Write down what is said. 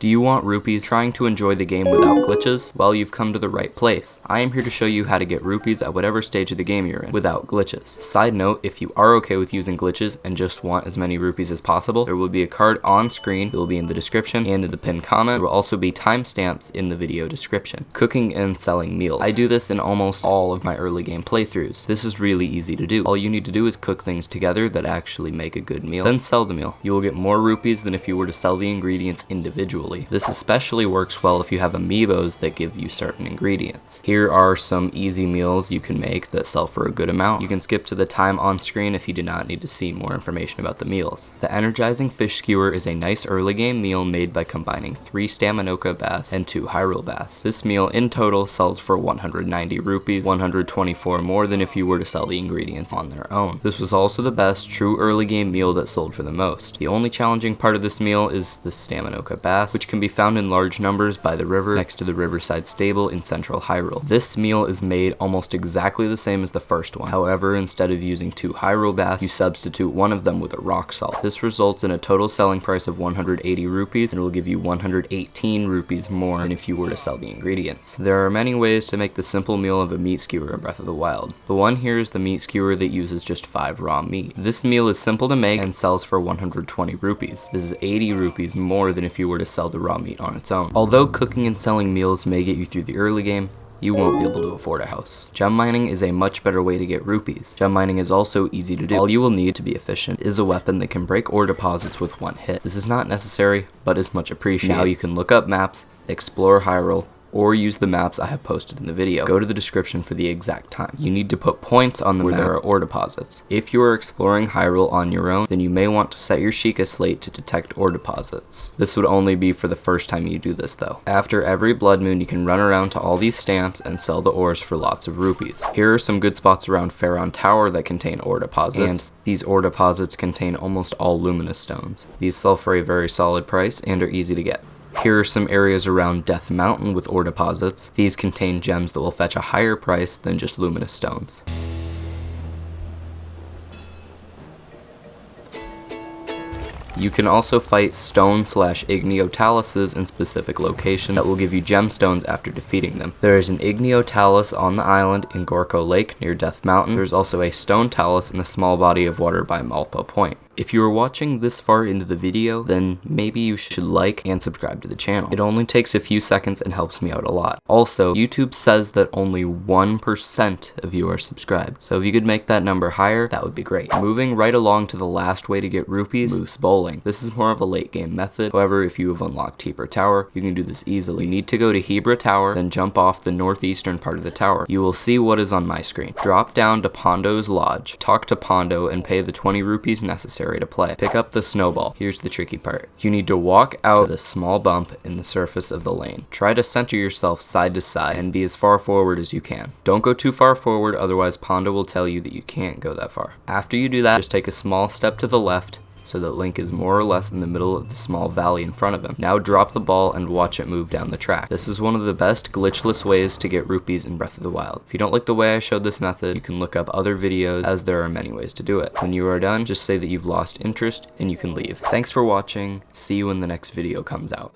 Do you want rupees trying to enjoy the game without glitches? Well, you've come to the right place. I am here to show you how to get rupees at whatever stage of the game you're in without glitches. Side note, if you are okay with using glitches and just want as many rupees as possible, there will be a card on screen. It will be in the description and in the pinned comment. There will also be timestamps in the video description. Cooking and selling meals. I do this in almost all of my early game playthroughs. This is really easy to do. All you need to do is cook things together that actually make a good meal, then sell the meal. You will get more rupees than if you were to sell the ingredients individually. This especially works well if you have amiibos that give you certain ingredients. Here are some easy meals you can make that sell for a good amount. You can skip to the time on screen if you do not need to see more information about the meals. The energizing fish skewer is a nice early game meal made by combining 3 Staminoka bass and 2 Hyrule bass. This meal in total sells for 190 rupees, 124 more than if you were to sell the ingredients on their own. This was also the best true early game meal that sold for the most. The only challenging part of this meal is the Staminoka bass, which can be found in large numbers by the river next to the riverside stable in central Hyrule. This meal is made almost exactly the same as the first one. However, instead of using 2 Hyrule bass, you substitute one of them with a rock salt. This results in a total selling price of 180 rupees, and it will give you 118 rupees more than if you were to sell the ingredients. There are many ways to make the simple meal of a meat skewer in Breath of the Wild. The one here is the meat skewer that uses just 5 raw meat. This meal is simple to make and sells for 120 rupees. This is 80 rupees more than if you were to sell the raw meat on its own. Although cooking and selling meals may get you through the early game, you won't be able to afford a house. Gem mining is a much better way to get rupees. Gem mining is also easy to do. All you will need to be efficient is a weapon that can break ore deposits with one hit. This is not necessary, but is much appreciated. Now you can look up maps, explore Hyrule, or use the maps I have posted in the video. Go to the description for the exact time. You need to put points on the map where there are ore deposits. If you are exploring Hyrule on your own, then you may want to set your Sheikah slate to detect ore deposits. This would only be for the first time you do this though. After every blood moon, you can run around to all these stamps and sell the ores for lots of rupees. Here are some good spots around Faron Tower that contain ore deposits, and these ore deposits contain almost all luminous stones. These sell for a very solid price and are easy to get. Here are some areas around Death Mountain with ore deposits. These contain gems that will fetch a higher price than just luminous stones. You can also fight stone/Igneo-Taluses in specific locations that will give you gemstones after defeating them. There is an Igneo-Talus on the island in Gorko Lake near Death Mountain. There's also a stone talus in a small body of water by Malpa Point. If you are watching this far into the video, then maybe you should like and subscribe to the channel. It only takes a few seconds and helps me out a lot. Also, YouTube says that only 1% of you are subscribed, so if you could make that number higher, that would be great. Moving right along to the last way to get rupees, Moose Bowling. This is more of a late game method. However, if you have unlocked Hebra Tower, you can do this easily. You need to go to Hebra Tower, then jump off the northeastern part of the tower. You will see what is on my screen. Drop down to Pondo's lodge, talk to Pondo, and pay the 20 rupees necessary to play. Pick up the snowball. Here's the tricky part. You need to walk out to the small bump in the surface of the lane. Try to center yourself side to side and be as far forward as you can. Don't go too far forward, otherwise Pondo will tell you that you can't go that far. After you do that, just take a small step to the left so that Link is more or less in the middle of the small valley in front of him. Now drop the ball and watch it move down the track. This is one of the best glitchless ways to get rupees in Breath of the Wild. If you don't like the way I showed this method, you can look up other videos, as there are many ways to do it. When you are done, just say that you've lost interest and you can leave. Thanks for watching. See you when the next video comes out.